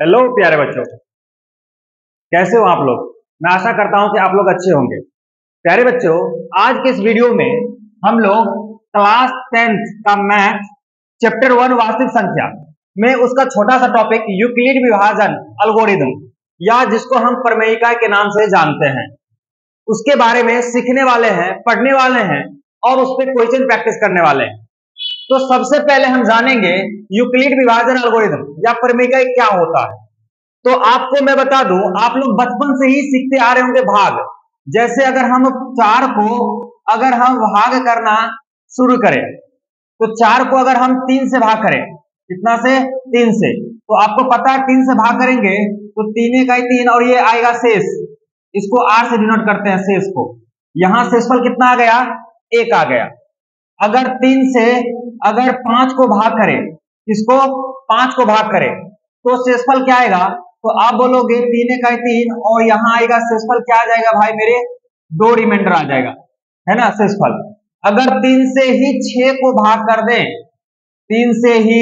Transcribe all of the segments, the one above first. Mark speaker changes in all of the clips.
Speaker 1: Hello प्यारे बच्चों, कैसे हो आप लोग। मैं आशा करता हूं कि आप लोग अच्छे होंगे। प्यारे बच्चों, आज के इस वीडियो में हम लोग क्लास 10th का मैथ चैप्टर 1 वास्तविक संख्या में उसका छोटा सा टॉपिक यूक्लिड विभाजन एल्गोरिथम या जिसको हम प्रमेयिका के नाम से जानते हैं, उसके बारे में सीखने वाले हैं, पढ़ने वाले हैं और उस पर क्वेश्चन प्रैक्टिस करने वाले हैं। तो सबसे पहले हम जानेंगे यूक्लिड विभाजन एल्गोरिथम या प्रमेयिका क्या होता है। तो आपको मैं बता दूं, आप लोग बचपन से ही सीखते आ रहे होंगे भाग। जैसे अगर हम 4 को अगर हम भाग करना शुरू करें तो 4 को अगर हम 3 से भाग करें, कितना से 3 से, तो आपको पता है 3 से भाग करेंगे तो 3 का 3 और ये आएगा शेष। इसको r से डिनोट करते हैं शेष को। यहां शेषफल कितना आ गया, 1 आ गया। अगर 3 से अगर 5 को भाग करें, इसको 5 को भाग करें तो शेषफल क्या आएगा, तो आप बोलोगे 3 का 3 और यहां आएगा शेषफल क्या आ जाएगा भाई मेरे, 2 रिमाइंडर आ जाएगा, है ना शेषफल। अगर 3 से ही 6 को भाग कर दे, 3 से ही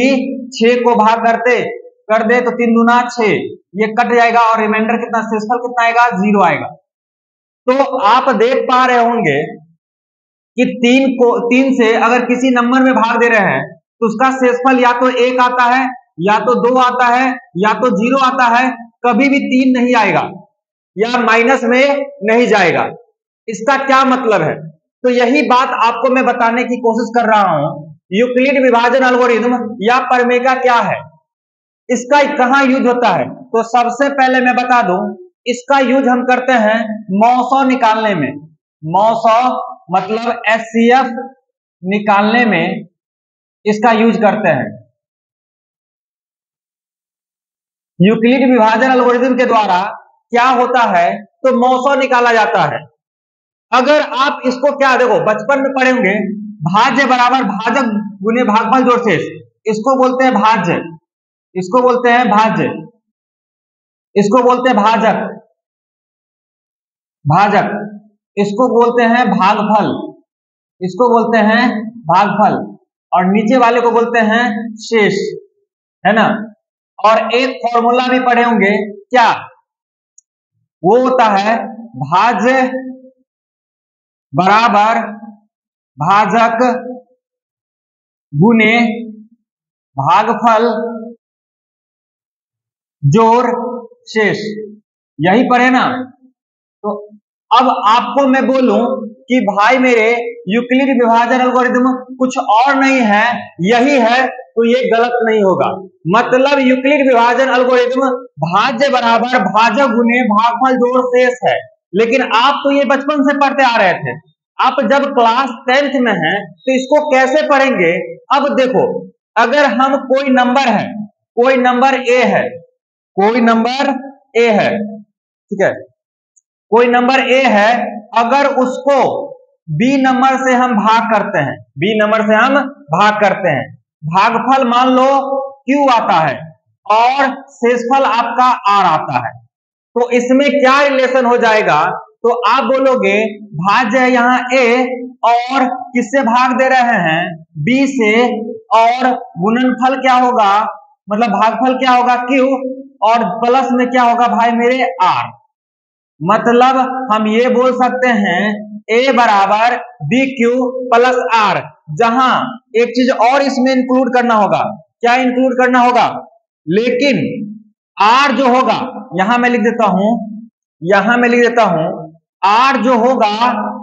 Speaker 1: 6 को भाग कर दे तो 3 दूना 6, ये कट जाएगा और रिमाइंडर कितना, शेषफल कितना आएगा, 0 आएगा। तो आप देख पा रहे होंगे कि 3 से अगर किसी नंबर में भाग दे रहे हैं तो उसका शेषफल या तो 1 आता है, या तो 2 आता है, या तो 0 आता है, कभी भी 3 नहीं आएगा या माइनस में नहीं जाएगा। इसका क्या मतलब है, तो यही बात आपको मैं बताने की कोशिश कर रहा हूं। यूक्लिड विभाजन एल्गोरिथम या प्रमेयिका क्या है, इसका कहां यूज होता है। तो सबसे पहले मैं बता दूं, इसका यूज हम करते हैं मौसौ निकालने में। मौसौ मतलब एचसीएफ निकालने में इसका यूज करते हैं। यूक्लिड विभाजन एल्गोरिथम के द्वारा क्या होता है, तो मौसौ निकाला जाता है। अगर आप इसको क्या देखो, बचपन में पढ़े होंगे, भाज्य बराबर भाजक गुने भागफल जोड़ शेष, इसको बोलते हैं भाज्य, इसको बोलते हैं भाज्य, इसको बोलते हैं भाजक, भाजक, इसको बोलते हैं भागफल, इसको बोलते हैं भागफल, और नीचे वाले को बोलते हैं शेष, है ना। और एक फॉर्मूला भी पढ़े होंगे, क्या वो होता है, भाज्य बराबर भाजक गुने भागफल जोड़ शेष, यही पढ़े ना। तो अब आपको मैं बोलूं कि भाई मेरे यूक्लिड विभाजन एल्गोरिथम कुछ और नहीं है, यही है, तो ये गलत नहीं होगा। मतलब यूक्लिड विभाजन एल्गोरिथम भाज्य बराबर भाजक गुने भागफल जोड़ शेष है। लेकिन आप तो ये बचपन से पढ़ते आ रहे थे, आप जब क्लास 10th में हैं तो इसको कैसे पढ़ेंगे। अब देखो, अगर हम कोई नंबर है, कोई नंबर ए है, कोई नंबर ए है, ठीक है, कोई नंबर ए है, अगर उसको बी नंबर से हम भाग करते हैं, बी नंबर से हम भाग करते हैं, भागफल मान लो क्यू आता है और शेषफल आपका आर आता है, तो इसमें क्या रिलेशन हो जाएगा, तो आप बोलोगे भाज्य है यहाँ ए और किससे भाग दे रहे हैं, बी से, और गुणनफल क्या होगा, मतलब भागफल क्या होगा क्यू, और प्लस में क्या होगा भाई मेरे आर। मतलब हम ये बोल सकते हैं ए बराबर बी क्यू प्लस आर। जहां एक चीज और इसमें इंक्लूड करना होगा, क्या इंक्लूड करना होगा, लेकिन आर जो होगा, यहां मैं लिख देता हूं, यहां मैं लिख देता हूं, आर जो होगा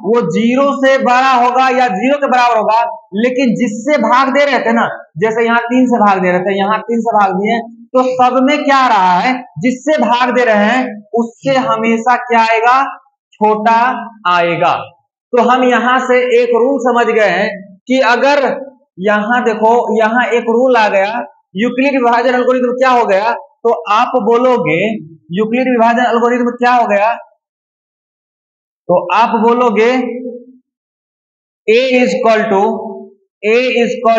Speaker 1: वो 0 से बड़ा होगा या 0 के बराबर होगा, लेकिन जिससे भाग दे रहे थे ना, जैसे यहां 3 से भाग दे रहे थे, यहां 3 से भाग दिए, तो सब में क्या आ रहा है, जिससे भाग दे रहे हैं उससे हमेशा क्या आएगा, छोटा आएगा। तो हम यहां से एक रूल समझ गए हैं कि अगर यहां देखो, यहां एक रूल आ गया, यूक्लिड विभाजन एल्गोरिथम क्या हो गया, तो आप बोलोगे यूक्लिड विभाजन एल्गोरिथम क्या हो गया, तो आप बोलोगे A is equal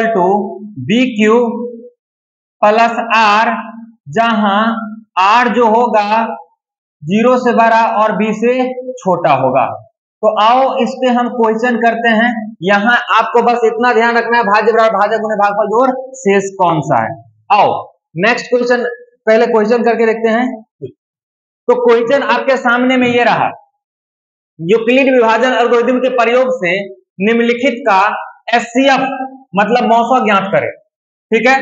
Speaker 1: to B Q plus are, जहां आर जो होगा 0 से बड़ा और बी से छोटा होगा। तो आओ इस पे हम क्वेश्चन करते हैं। यहां आपको बस इतना ध्यान रखना है, भाज्य बराबर भाजक गुने भागफल जोड़ शेष कौन सा है। आओ नेक्स्ट क्वेश्चन पहले क्वेश्चन करके देखते हैं। तो क्वेश्चन आपके सामने में ये रहा, यूक्लिड विभाजन एल्गोरिथम के प्रयोग से निम्नलिखित का एचसीएफ मतलब मौसा ज्ञात करें। ठीक है,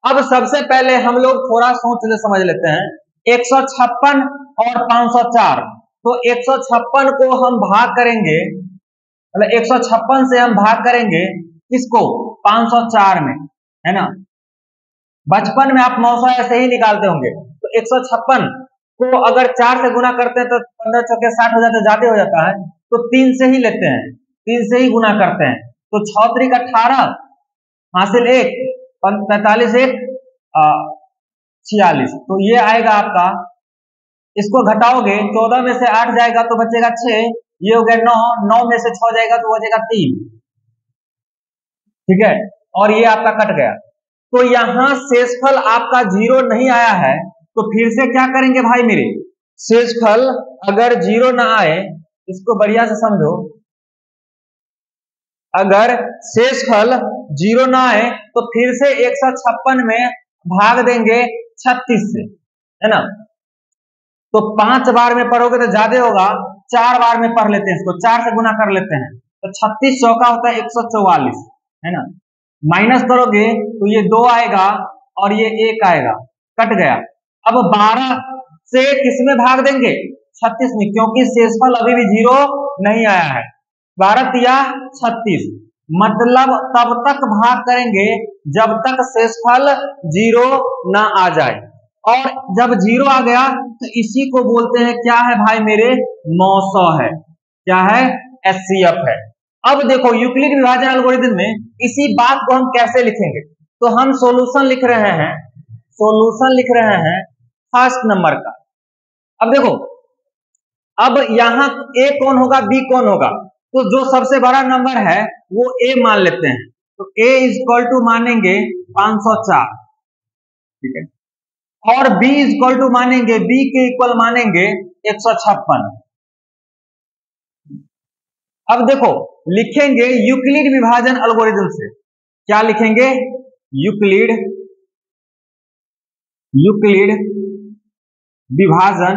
Speaker 1: अब सबसे पहले हम लोग थोड़ा सोच ले समझ लेते हैं। 156 और 504, तो 156 को हम भाग करेंगे, मतलब 156 से हम भाग करेंगे किसको, 504 में, है ना। बचपन में आप मौसा ऐसे ही निकालते होंगे। तो 156 को अगर 4 से गुना करते हैं तो 15 चौके 60 हो जाता है, ज्यादा हो जाता है, तो 3 से ही लेते हैं, 3 से ही गुना करते हैं। तो 6 त्रिक 18 हासिल 1, 45 1 46, तो ये आएगा आपका। इसको घटाओगे, 14 में से 8 जाएगा तो बचेगा 6, ये हो गया 9, 9 में से 6 जाएगा तो बचेगा 3। ठीक है, और ये आपका कट गया। तो यहां शेषफल आपका 0 नहीं आया है, तो फिर से क्या करेंगे भाई मेरे, शेषफल अगर 0 ना आए, इसको बढ़िया से समझो, अगर शेषफल 0 ना आए तो फिर से 156 में भाग देंगे 36 से, है ना। तो 5 बार में पढ़ोगे तो ज्यादा होगा, 4 बार में पढ़ लेते हैं, इसको 4 से गुना कर लेते हैं, तो 36 चौका होता है 144, है ना। माइनस करोगे तो ये 2 आएगा और ये 1 आएगा, कट गया। अब 12 से किसमें भाग देंगे, 36 में, क्योंकि शेषफल अभी भी 0 नहीं आया है। 12 तिया 36, मतलब तब तक भाग करेंगे जब तक शेषफल 0 ना आ जाए, और जब 0 आ गया तो इसी को बोलते हैं क्या है भाई मेरे, मौसा है, क्या है, एचसीएफ है। अब देखो यूक्लिड विभाजन एल्गोरिथम में इसी बात को हम कैसे लिखेंगे, तो हम सॉल्यूशन लिख रहे हैं, सॉल्यूशन लिख रहे हैं फर्स्ट नंबर का। अब देखो, अब यहां ए कौन होगा, बी कौन होगा, तो जो सबसे बड़ा नंबर है वो ए मान लेते हैं, तो ए इक्वल टू मानेंगे 504, ठीक है, और b इक्वल टू मानेंगे, b के इक्वल मानेंगे 156। अब देखो लिखेंगे यूक्लिड विभाजन एल्गोरिथम से, क्या लिखेंगे, यूक्लिड विभाजन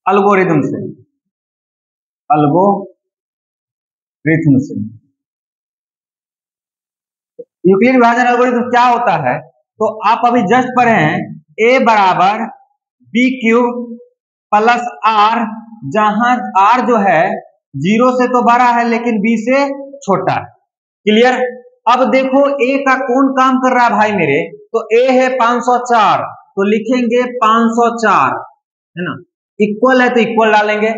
Speaker 1: एल्गोरिथम से, यूक्लिड विभाजन एल्गोरिथम क्या होता है, तो आप अभी जस्ट पढ़े हैं, a बराबर बी क्यूब प्लस आर, जहां r जो है 0 से तो बड़ा है लेकिन b से छोटा है। क्लियर। अब देखो a का कौन काम कर रहा है भाई मेरे, तो a है 504, तो लिखेंगे 504, है ना, इक्वल है तो इक्वल डालेंगे,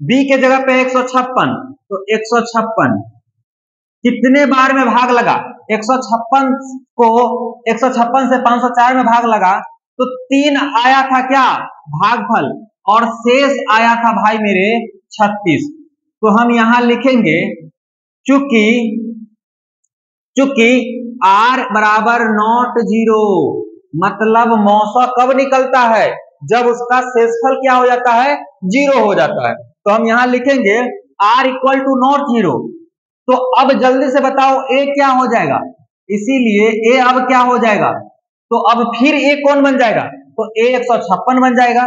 Speaker 1: b के जगह पे 156, तो 156 कितने बार में भाग लगा, 156 को 156 से 504 में भाग लगा तो 3 आया था क्या, भागफल, और शेष आया था भाई मेरे 36। तो हम यहां लिखेंगे चूंकि r बराबर नॉट 0, मतलब मौसा कब निकलता है, जब उसका शेषफल क्या हो जाता है, 0 हो जाता है। तो हम यहां लिखेंगे r इक्वल टू नॉट 0। तो अब जल्दी से बताओ a क्या हो जाएगा, इसीलिए a अब क्या हो जाएगा, तो अब फिर a कौन बन जाएगा, तो a 156 बन जाएगा,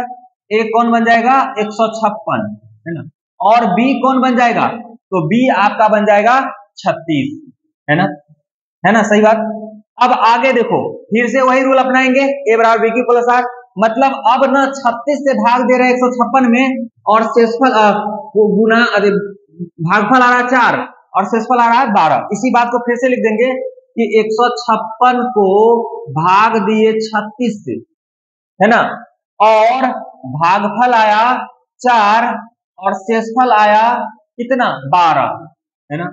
Speaker 1: a कौन बन जाएगा 156, है ना, और b कौन बन जाएगा, तो b आपका बन जाएगा 36, है ना, सही बात। अब आगे देखो, फिर से वही रूल अपनाएंगे, a बराबर b की प्लस r, मतलब अब ना 36 से भाग दे रहे 156 में, और शेषफल गुना भागफल आ रहा है 4 और शेषफल आ रहा है 12। इसी बात को फिर से लिख देंगे कि 156 को भाग दिए 36 से, है ना, और भागफल आया 4 और शेषफल आया कितना, 12, है ना।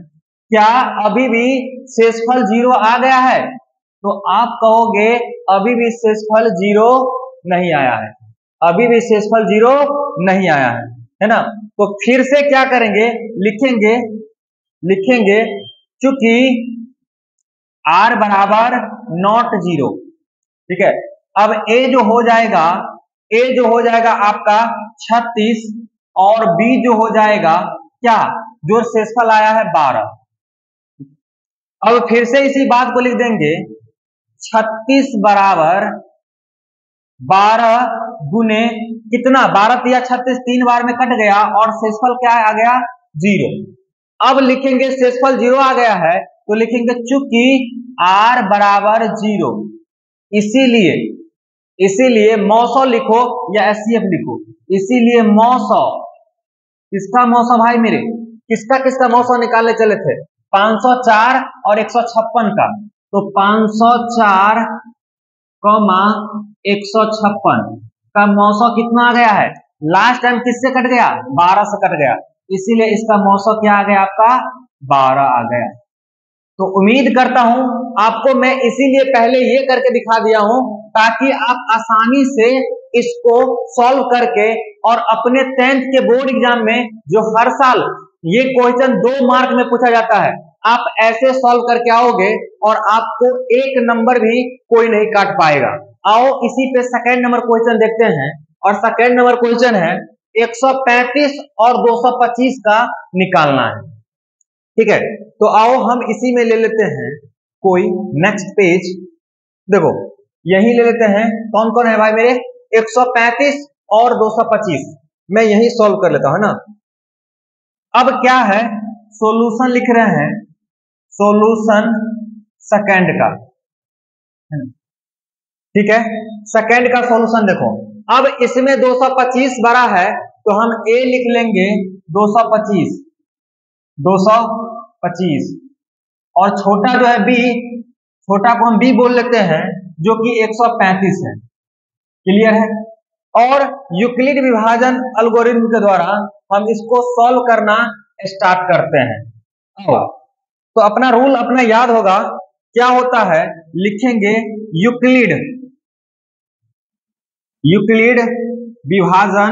Speaker 1: क्या अभी भी शेषफल 0 आ गया है, तो आप कहोगे अभी भी शेषफल 0 नहीं आया है, अभी भी शेषफल 0 नहीं आया है ना। तो फिर से क्या करेंगे, लिखेंगे चूंकि r बराबर नॉट 0, ठीक है। अब a जो हो जाएगा आपका 36, और b जो हो जाएगा क्या, जो शेषफल आया है 12। अब फिर से इसी बात को लिख देंगे, 36 बराबर 12 गुने कितना, 12 या 36, 3 बार में कट गया और शेषफल क्या आ गया, 0। अब लिखेंगे शेषफल 0 आ गया है तो लिखेंगे चूंकि r बराबर 0, इसीलिए मौसौ लिखो या एचसीएफ लिखो, इसीलिए मौसौ, किसका मौसौ भाई मेरे, किसका मौसौ निकालने चले थे, 504 और 156 का, तो 504, 156 का मौसौ कितना आ गया है, लास्ट टाइम किससे कट गया, 12 से कट गया, इसीलिए इसका मौसौ क्या आ गया आपका, 12 आ गया। तो उम्मीद करता हूं आपको मैं इसीलिए पहले ये करके दिखा दिया हूं ताकि आप आसानी से इसको सॉल्व करके और अपने 10th के बोर्ड एग्जाम में जो हर साल ये क्वेश्चन 2 मार्क में पूछा जाता है, आप ऐसे सॉल्व करके आओगे और आपको 1 नंबर भी कोई नहीं काट पाएगा। आओ इसी पे सेकंड नंबर क्वेश्चन देखते हैं, और सेकंड नंबर क्वेश्चन है 135 और 225 का निकालना है, ठीक है। तो आओ हम इसी में ले लेते हैं कोई नेक्स्ट पेज, देखो यही ले लेते हैं, कौन कौन है भाई मेरे, 135 और 225, मैं यही सॉल्व कर लेता हूं ना। अब क्या है, सॉल्यूशन लिख रहे हैं, सॉल्यूशन सेकंड का, ठीक है, सेकंड का सॉल्यूशन देखो। अब इसमें 225 बड़ा है तो हम a लिख लेंगे 225 और छोटा जो है b, छोटा को हम b बोल लेते हैं जो कि 135 है, क्लियर है। और यूक्लिड विभाजन एल्गोरिथम के द्वारा हम इसको सॉल्व करना स्टार्ट करते हैं। तो अपना रूल अपना याद होगा, क्या होता है, लिखेंगे यूक्लिड विभाजन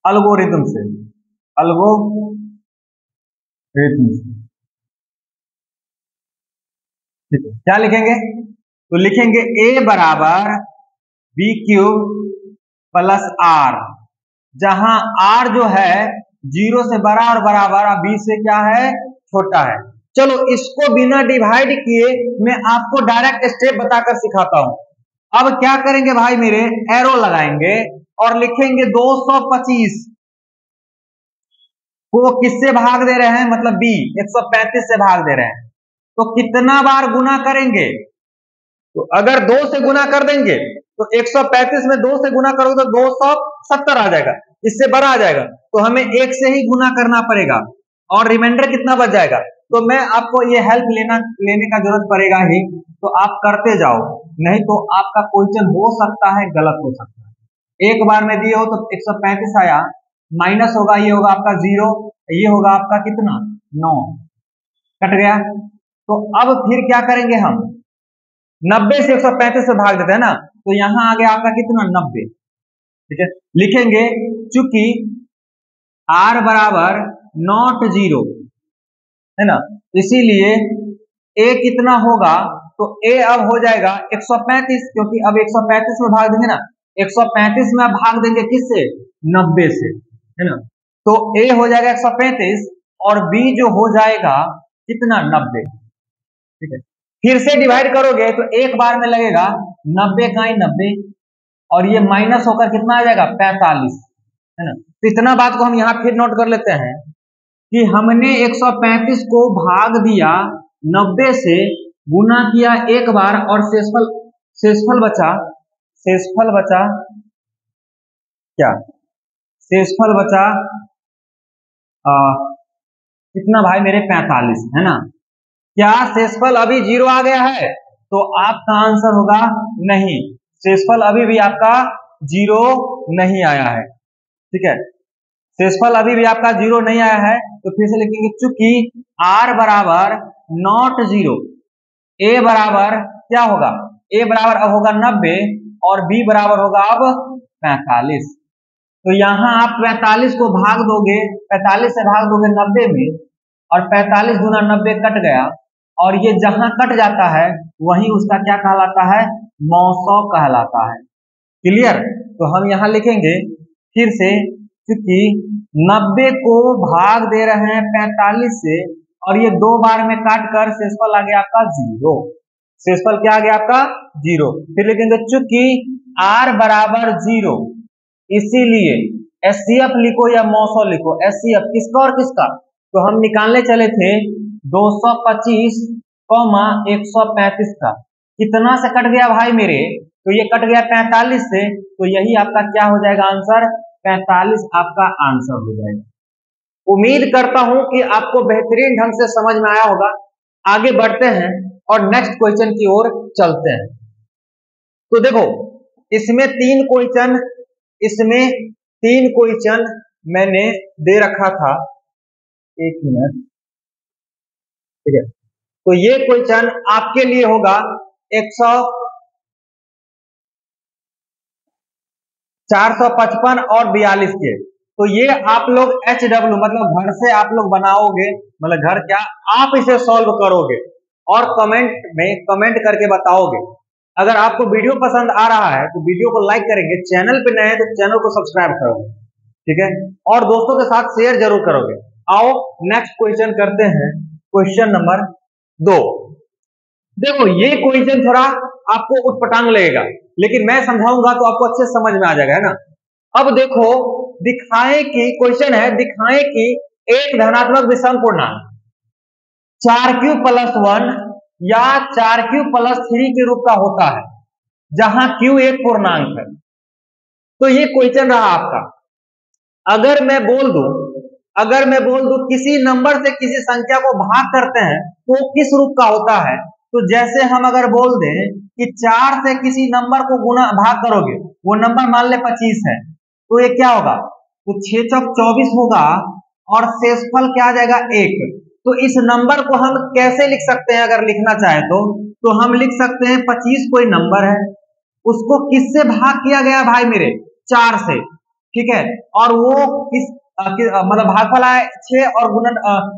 Speaker 1: एल्गोरिथम से, क्या लिखेंगे, तो लिखेंगे a बराबर b क्यूब प्लस r, जहां r जो है 0 से बड़ा और बराबर और b से क्या है, छोटा है। चलो इसको बिना डिवाइड किए मैं आपको डायरेक्ट स्टेप बताकर सिखाता हूं। अब क्या करेंगे भाई मेरे, एरो लगाएंगे और लिखेंगे 225 को किससे भाग दे रहे हैं, मतलब b 135 से भाग दे रहे हैं, तो कितना बार गुना करेंगे, तो अगर 2 से गुना कर देंगे तो 135 में 2 से गुना करोगे तो 270 आ जाएगा, इससे बड़ा आ जाएगा, तो हमें 1 से ही गुना करना पड़ेगा और रिमाइंडर कितना बच जाएगा। तो मैं आपको ये हेल्प लेने का जरूरत पड़ेगा ही, तो आप करते जाओ, नहीं तो आपका क्वेश्चन हो सकता है गलत हो सकता है। एक बार में दिए हो तो 135 आया, माइनस होगा, ये होगा आपका 0, ये होगा आपका कितना 9, कट गया। तो अब फिर क्या करेंगे हम, 90 से 135 से भाग देते हैं ना, तो यहां आ गया आपका कितना 90, ठीक है। लिखेंगे चूंकि r बराबर नॉट 0 है ना, इसीलिए a कितना होगा, तो a अब हो जाएगा 135, क्योंकि अब 135 में भाग देंगे ना, 135 में भाग देंगे किससे, 90 से, है ना, तो a हो जाएगा 135 और b जो हो जाएगा कितना 90, ठीक है। फिर से डिवाइड करोगे तो एक बार में लगेगा 90 का 90 और ये माइनस होकर कितना आ जाएगा 45, है ना। तो इतना बात को हम यहाँ फिर नोट कर लेते हैं कि हमने 135 को भाग दिया 90 से, गुना किया एक बार और शेषफल बचा क्या, शेषफल बचा कितना भाई मेरे 45, है ना। क्या शेषफल अभी 0 आ गया है, तो आपका आंसर होगा नहीं, शेषफल अभी भी आपका 0 नहीं आया है, ठीक है, शेषफल अभी भी आपका 0 नहीं आया है। तो फिर से लिखेंगे चूंकि r बराबर नॉट 0, a बराबर क्या होगा, a बराबर अब होगा 90 और b बराबर होगा अब 45। तो यहां आप 45 को भाग दोगे, 45 से भाग दोगे 90 में, और 45 गुना 90 कट गया, और ये जहां कट जाता है वहीं उसका क्या कहलाता है, मौसौ कहलाता है, क्लियर। तो हम यहां लिखेंगे फिर से, क्योंकि 90 को भाग दे रहे हैं 45 से और ये 2 बार में काट कर शेषफल आ गया आपका 0। शेषफल क्या आ गया आपका 0। फिर लिखेंगे चूंकि r बराबर 0 इसीलिए एचसीएफ लिखो या मौसो लिखो। एचसीएफ किसका और किसका, तो हम निकालने चले थे 225, 135 का। कितना से कट गया भाई मेरे, तो ये कट गया 45 से, तो यही आपका क्या हो जाएगा आंसर, 45 आपका आंसर हो जाएगा। उम्मीद करता हूं कि आपको बेहतरीन ढंग से समझ में आया होगा। आगे बढ़ते हैं और नेक्स्ट क्वेश्चन की ओर चलते हैं। तो देखो इसमें 3 क्वेश्चन मैंने दे रखा था, एक मिनट, ठीक है। तो ये क्वेश्चन आपके लिए होगा 455 और 42 के। तो ये आप लोग HW मतलब घर से आप लोग बनाओगे, मतलब घर क्या आप इसे सॉल्व करोगे और कमेंट में कमेंट करके बताओगे। अगर आपको वीडियो पसंद आ रहा है तो वीडियो को लाइक करेंगे, चैनल पे नए हैं तो चैनल को सब्सक्राइब करोगे, ठीक है, और दोस्तों के साथ शेयर जरूर करोगे। आओ नेक्स्ट क्वेश्चन करते हैं, क्वेश्चन नंबर 2। देखो ये क्वेश्चन थोड़ा आपको उटपटांग लगेगा, लेकिन मैं समझाऊंगा तो आपको अच्छे समझ में आ जाएगा, है ना। अब देखो दिखाएं कि क्वेश्चन है, दिखाएं कि एक धनात्मक विषम पूर्णांक 4q+1 या 4q+3 के रूप का होता है, जहां q एक पूर्णांक है। तो ये क्वेश्चन रहा आपका। अगर मैं बोल दूं किसी नंबर से किसी संख्या को भाग करते हैं तो किस रूप का होता है, तो जैसे हम अगर बोल दें कि 4 से किसी नंबर को गुना भाग करोगे, वो नंबर मान ले 25 है, तो ये क्या होगा, तो 6 चौक 24 होगा और शेषफल क्या आ जाएगा 1। तो इस नंबर को हम कैसे लिख सकते हैं, अगर लिखना चाहे तो हम लिख सकते हैं 25 कोई नंबर है, उसको किससे भाग किया गया भाई मेरे, 4 से, ठीक है, और वो किस मतलब भागफल आया 6 और गुणन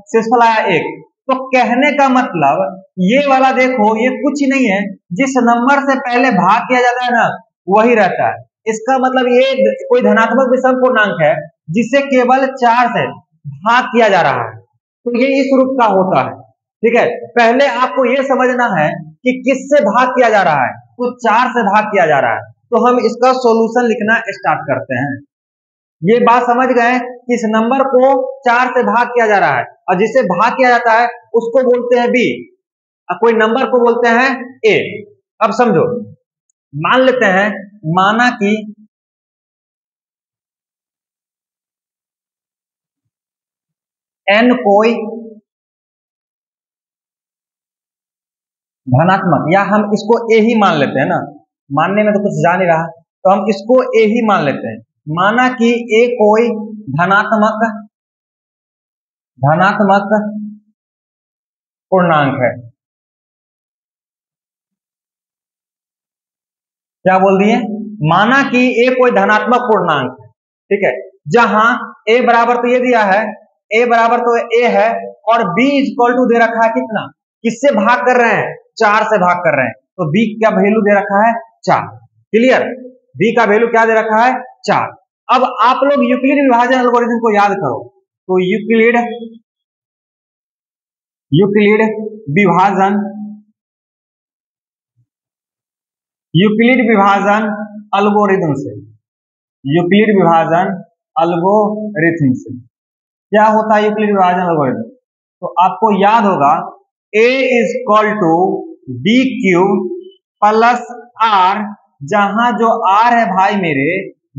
Speaker 1: शेषफल आया 1। तो कहने का मतलब ये वाला देखो ये कुछ नहीं है, जिस नंबर से पहले भाग किया जाता है ना वही रहता है। इसका मतलब ये कोई धनात्मक विषम पूर्णांक है जिसे केवल 4 से भाग किया जा रहा है, तो ये इस रूप का होता है, ठीक है। पहले आपको ये समझना है कि किससे भाग किया जा रहा है, तो 4 से भाग किया जा रहा है। तो हम इसका सॉल्यूशन लिखना स्टार्ट करते हैं। ये बात समझ गए कि इस नंबर को 4 से भाग किया जा रहा है और जिसे भाग किया जाता है उसको बोलते हैं बी, कोई नंबर को बोलते हैं ए। अब समझो, मान लेते हैं, माना कि n कोई धनात्मक, या हम इसको ए ही मान लेते हैं ना, मानने में तो कुछ जा नहीं रहा, तो हम इसको ए ही मान लेते हैं। माना कि ए कोई धनात्मक पूर्णांक है, क्या बोल दिए, माना कि ए कोई धनात्मक पूर्णांक है, ठीक है, जहां ए बराबर तो ये दिया है, ए बराबर तो ए है और बी इक्वल टू दे रखा है कितना, किससे भाग कर रहे हैं, 4 से भाग कर रहे हैं, तो बी का वैल्यू दे रखा है 4। क्लियर, बी का वैल्यू क्या दे रखा है 4। अब आप लोग यूक्लिड विभाजन एल्गोरिथम को याद करो, तो यूक्लिड विभाजन एल्गोरिथम से, यूक्लिड विभाजन एल्गोरिथम से क्या होता है यूक्लिड विभाजन एल्गोरिथम, तो आपको याद होगा a is equal to B Q plus are, जहां जो r है भाई मेरे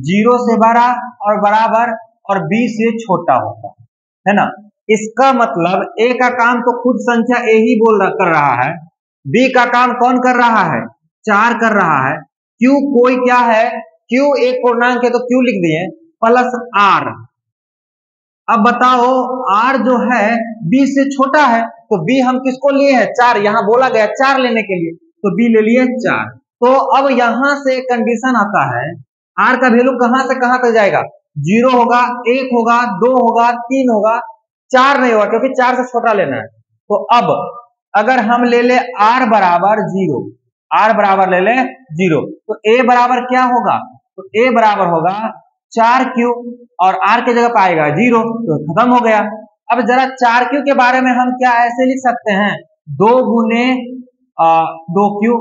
Speaker 1: 0 से बड़ा और बराबर और b से छोटा होता है ना। इसका मतलब a का काम तो खुद संख्या a ही कर रहा है, b का काम कौन कर रहा है, 4 कर रहा है, q कोई क्या है, q एक पूर्णांक है तो q लिख दिए प्लस r। अब बताओ r जो है b से छोटा है, तो b हम किसको लिए हैं 4, यहां बोला गया 4 लेने के लिए, तो b ले लिए 4। तो अब यहां से कंडीशन आता है r का वैल्यू कहां से कहां तक जाएगा, 0 होगा, 1 होगा, 2 होगा, 3 होगा, 4 नहीं होगा क्योंकि 4 से छोटा लेना है। तो अब अगर हम ले ले r बराबर 0, r बराबर ले ले 0, तो a बराबर क्या होगा, तो a बराबर होगा 4q और r के जगह पाएगा 0, तो खत्म हो गया। अब जरा 4q के बारे में हम क्या ऐसे लिख सकते हैं, 2 गुने 2q।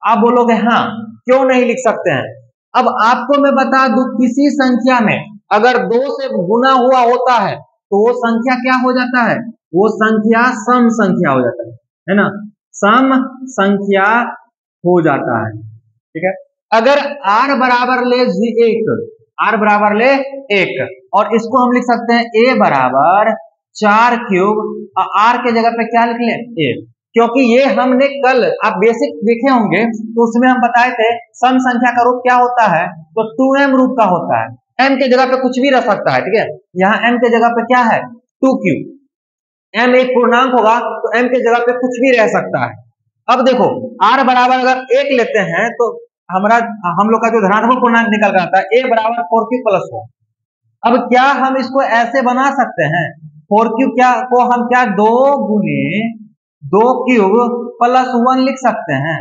Speaker 1: आप बोलोगे हाँ क्यों नहीं लिख सकते हैं। अब आपको मैं बता दूं, किसी संख्या में अगर 2 से गुना हुआ होता है तो वो संख्या क्या हो जाता है, वो संख्या सम संख्या हो जाता है ना, सम संख्या हो जाता है। ठीक है, अगर r बराबर ले 1, r बराबर ले 1 और इसको हम लिख सकते हैं a बराबर 4 क्यूब, r के जगह पे क्या लिख लें, a, क्योंकि ये हमने कल आप बेसिक देखे होंगे तो उसमें हम बताए थे सम संख्या का रूप क्या होता है, तो 2m रूप का होता है, m के जगह पे कुछ भी रह सकता है। ठीक है, यहाँ m के जगह पे क्या है, 2q, m एक पूर्णांक होगा तो m के जगह पे कुछ भी रह सकता है। अब देखो r बराबर अगर 1 लेते हैं तो हम लोग का जो धनात्मक पूर्णांक निकल कर आता है a बराबर 4q प्लस 1। अब क्या हम इसको ऐसे बना सकते हैं, 4q क्या को हम क्या 2 गुने 2 क्यूब प्लस 1 लिख सकते हैं,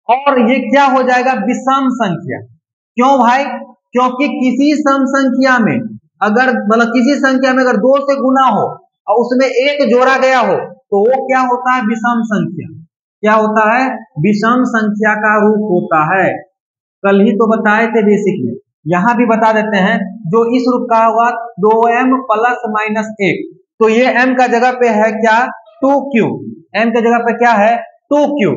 Speaker 1: और ये क्या हो जाएगा, विषम संख्या। क्यों भाई, क्योंकि किसी सम संख्या में अगर मतलब किसी संख्या में अगर 2 से गुना हो और उसमें 1 जोड़ा गया हो तो वो क्या होता है, विषम संख्या। क्या होता है, विषम संख्या का रूप होता है। कल ही तो बताए थे बेसिक में, यहां भी बता देते हैं, जो इस रूप का होगा 2m प्लस माइनस 1, तो ये m का जगह पे है क्या, 2q, m के जगह पे क्या है, 2q।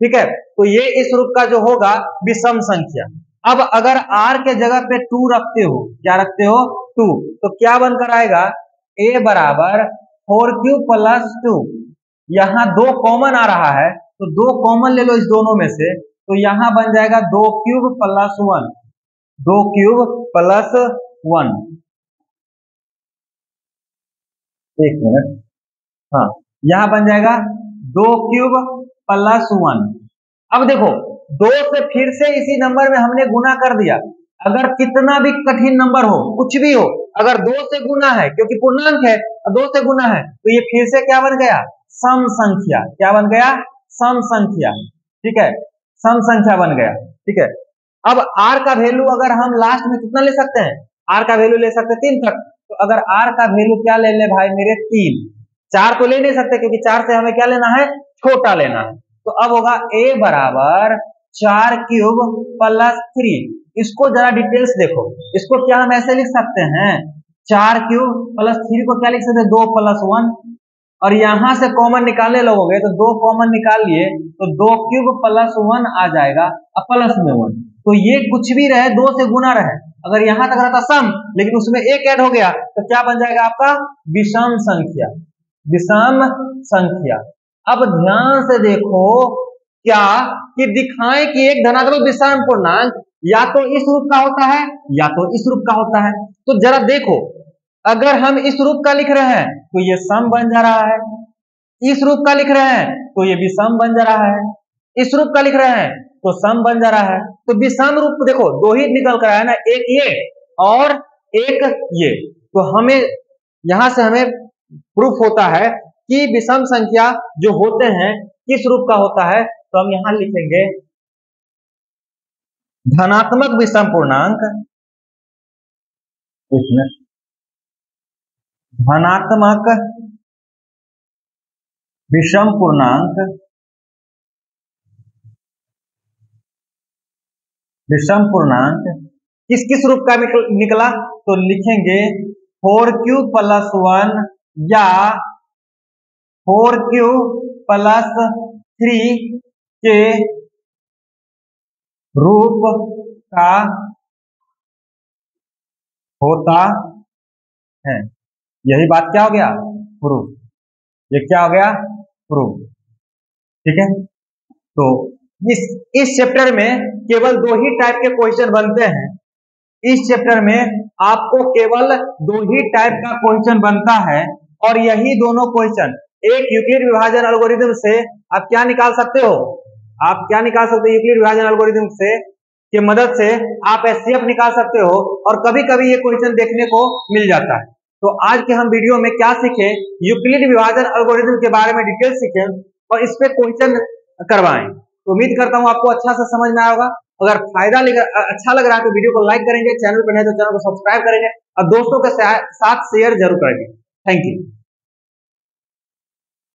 Speaker 1: ठीक है, तो ये इस रूप का जो होगा विषम संख्या। अब अगर r के जगह पे 2 रखते हो, क्या रखते हो, 2, तो क्या बनकर आएगा, a बराबर 4q प्लस 2, यहाँ 2 कॉमन आ रहा है तो 2 कॉमन ले लो इस दोनों में से, तो यहां बन जाएगा 2 क्यूब प्लस 1, 2 क्यूब प्लस 1। एक मिनट, हाँ यहां बन जाएगा 2 क्यूब प्लस 1। अब देखो 2 से फिर से इसी नंबर में हमने गुना कर दिया, अगर कितना भी कठिन नंबर हो, कुछ भी हो, अगर 2 से गुना है क्योंकि पूर्णांक है, 2 से गुना है तो ये फिर से क्या बन गया, सम संख्या। क्या बन गया, सम संख्या। ठीक है, सम संख्या बन गया। ठीक है, अब r का वैल्यू अगर हम लास्ट में कितना ले सकते हैं, r का वैल्यू ले सकते हैं 3 तक, तो अगर r का वैल्यू क्या ले ले भाई मेरे 3, 4 तो ले नहीं सकते क्योंकि 4 से हमें क्या लेना है, छोटा लेना है। तो अब होगा a बराबर 4 क्यूब प्लस 3। इसको जरा डिटेल्स देखो, इसको क्या हम ऐसे लिख सकते हैं, 4 क्यूब प्लस 3 को क्या लिख सकते हैं, 2 प्लस 1, और यहां से कॉमन निकालने लगोगे तो 2 कॉमन निकाल लिए तो 2 क्यूब प्लस 1 आ जाएगा, प्लस में 1, तो ये कुछ भी रहे 2 से गुना रहे, अगर यहां तक रहता सम लेकिन उसमें 1 ऐड हो गया तो क्या बन जाएगा आपका, विषम संख्या, विषम संख्या। अब ध्यान से देखो क्या कि दिखाएं कि एक धनात्मक विषम पूर्णांक या तो इस रूप का होता है या तो इस रूप का होता है। तो जरा देखो, अगर हम इस रूप का लिख रहे हैं तो ये सम बन जा रहा है, इस रूप का लिख रहे हैं तो ये विषम बन जा रहा है, इस रूप का लिख रहे हैं तो सम बन जा रहा है। तो विषम रूप देखो 2 ही निकल कर आया ना, एक ये और एक ये, तो हमें यहां से हमें प्रूफ होता है कि विषम संख्या जो होते हैं किस रूप का होता है, तो हम यहां लिखेंगे धनात्मक विषम पूर्णांक, धनात्मक विषम पूर्णांक, विषम पूर्णांक किस किस रूप का निकला, तो लिखेंगे 4q प्लस 1 या 4q प्लस 3 के रूप का होता है। यही बात क्या हो गया, प्रूफ। ये क्या हो गया, प्रूफ। ठीक है, तो इस चैप्टर में केवल 2 ही टाइप के क्वेश्चन बनते हैं। इस चैप्टर में आपको केवल 2 ही टाइप का क्वेश्चन बनता है, और यही दोनों क्वेश्चन एक यूक्लिड विभाजन एल्गोरिथम से आप क्या निकाल सकते हो, आप क्या निकाल सकते हो, यूक्लिड विभाजन एल्गोरिथम से की मदद से आप एचसीएफ निकाल सकते हो, और कभी कभी ये क्वेश्चन देखने को मिल जाता है। तो आज के हम वीडियो में क्या सीखे, यूक्लिड विभाजन एल्गोरिथम के बारे में डिटेल सीखे और इस पे क्वेश्चन करवाएं। तो उम्मीद करता हूं आपको अच्छा से समझ में आया होगा। अगर अच्छा लग रहा है तो वीडियो को लाइक करेंगे, चैनल पर नहीं तो चैनल को सब्सक्राइब करेंगे और दोस्तों के साथ शेयर जरूर करेंगे। Thank you.